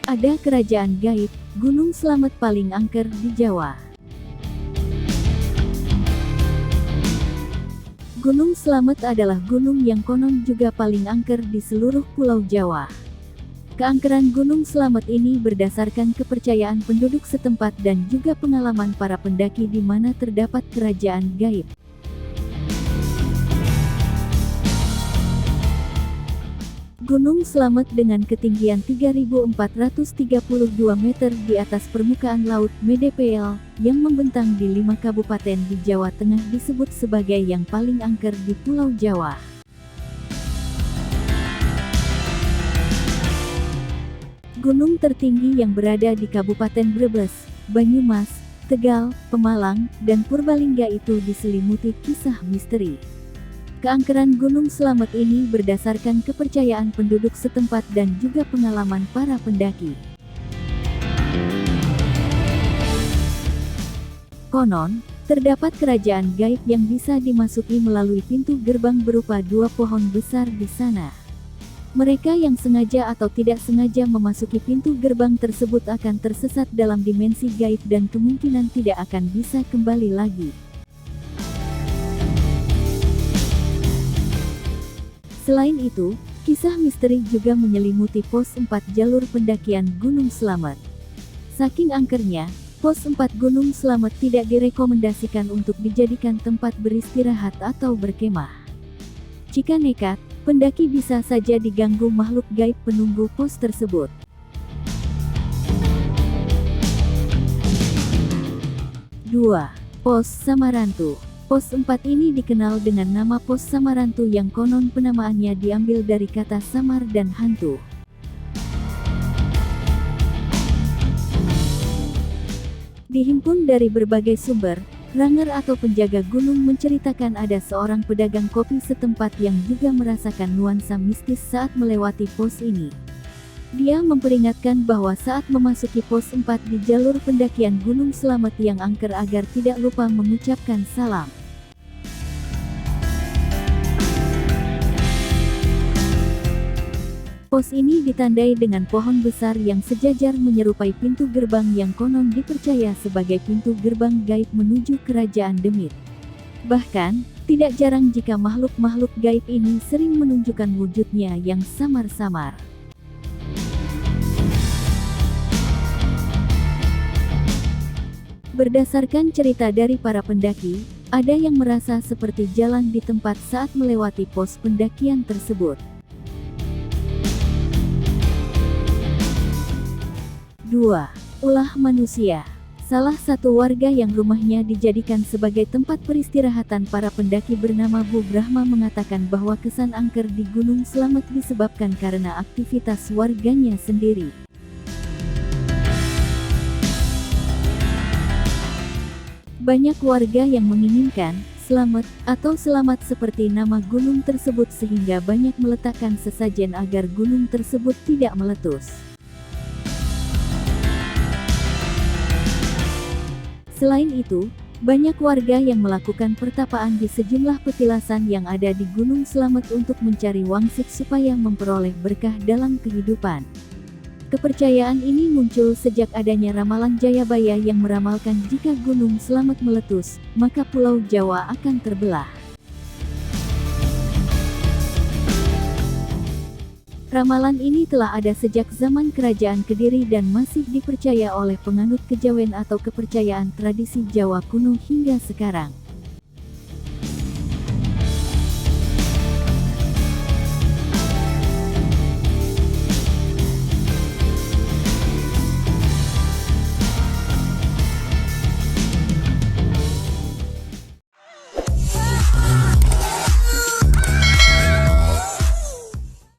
Ada kerajaan gaib, Gunung Slamet paling angker di Jawa. Gunung Slamet adalah gunung yang konon juga paling angker di seluruh Pulau Jawa. Keangkeran Gunung Slamet ini berdasarkan kepercayaan penduduk setempat dan juga pengalaman para pendaki di mana terdapat kerajaan gaib. Gunung Slamet dengan ketinggian 3.432 meter di atas permukaan laut (MDPL) yang membentang di 5 kabupaten di Jawa Tengah disebut sebagai yang paling angker di Pulau Jawa. Gunung tertinggi yang berada di Kabupaten Brebes, Banyumas, Tegal, Pemalang, dan Purbalingga itu diselimuti kisah misteri. Keangkeran Gunung Slamet ini berdasarkan kepercayaan penduduk setempat dan juga pengalaman para pendaki. Konon, terdapat kerajaan gaib yang bisa dimasuki melalui pintu gerbang berupa 2 pohon besar di sana. Mereka yang sengaja atau tidak sengaja memasuki pintu gerbang tersebut akan tersesat dalam dimensi gaib dan kemungkinan tidak akan bisa kembali lagi. Selain itu, kisah misteri juga menyelimuti pos 4 jalur pendakian Gunung Slamet. Saking angkernya, pos 4 Gunung Slamet tidak direkomendasikan untuk dijadikan tempat beristirahat atau berkemah. Jika nekat, pendaki bisa saja diganggu makhluk gaib penunggu pos tersebut. Dua, Pos Samarantu. Pos 4 ini dikenal dengan nama Pos Samarantu yang konon penamaannya diambil dari kata samar dan hantu. Dihimpun dari berbagai sumber, ranger atau penjaga gunung menceritakan ada seorang pedagang kopi setempat yang juga merasakan nuansa mistis saat melewati pos ini. Dia memperingatkan bahwa saat memasuki pos 4 di jalur pendakian Gunung Slamet yang angker agar tidak lupa mengucapkan salam. Pos ini ditandai dengan pohon besar yang sejajar menyerupai pintu gerbang yang konon dipercaya sebagai pintu gerbang gaib menuju kerajaan demit. Bahkan, tidak jarang jika makhluk-makhluk gaib ini sering menunjukkan wujudnya yang samar-samar. Berdasarkan cerita dari para pendaki, ada yang merasa seperti jalan di tempat saat melewati pos pendakian tersebut. 2. Ulah manusia. Salah satu warga yang rumahnya dijadikan sebagai tempat peristirahatan para pendaki bernama Bu Brahma mengatakan bahwa kesan angker di Gunung Slamet disebabkan karena aktivitas warganya sendiri. Banyak warga yang menginginkan Slamet atau selamat seperti nama gunung tersebut sehingga banyak meletakkan sesajen agar gunung tersebut tidak meletus. Selain itu, banyak warga yang melakukan pertapaan di sejumlah petilasan yang ada di Gunung Slamet untuk mencari wangsit supaya memperoleh berkah dalam kehidupan. Kepercayaan ini muncul sejak adanya ramalan Jayabaya yang meramalkan jika Gunung Slamet meletus, maka Pulau Jawa akan terbelah. Ramalan ini telah ada sejak zaman Kerajaan Kediri dan masih dipercaya oleh penganut kejawen atau kepercayaan tradisi Jawa kuno hingga sekarang.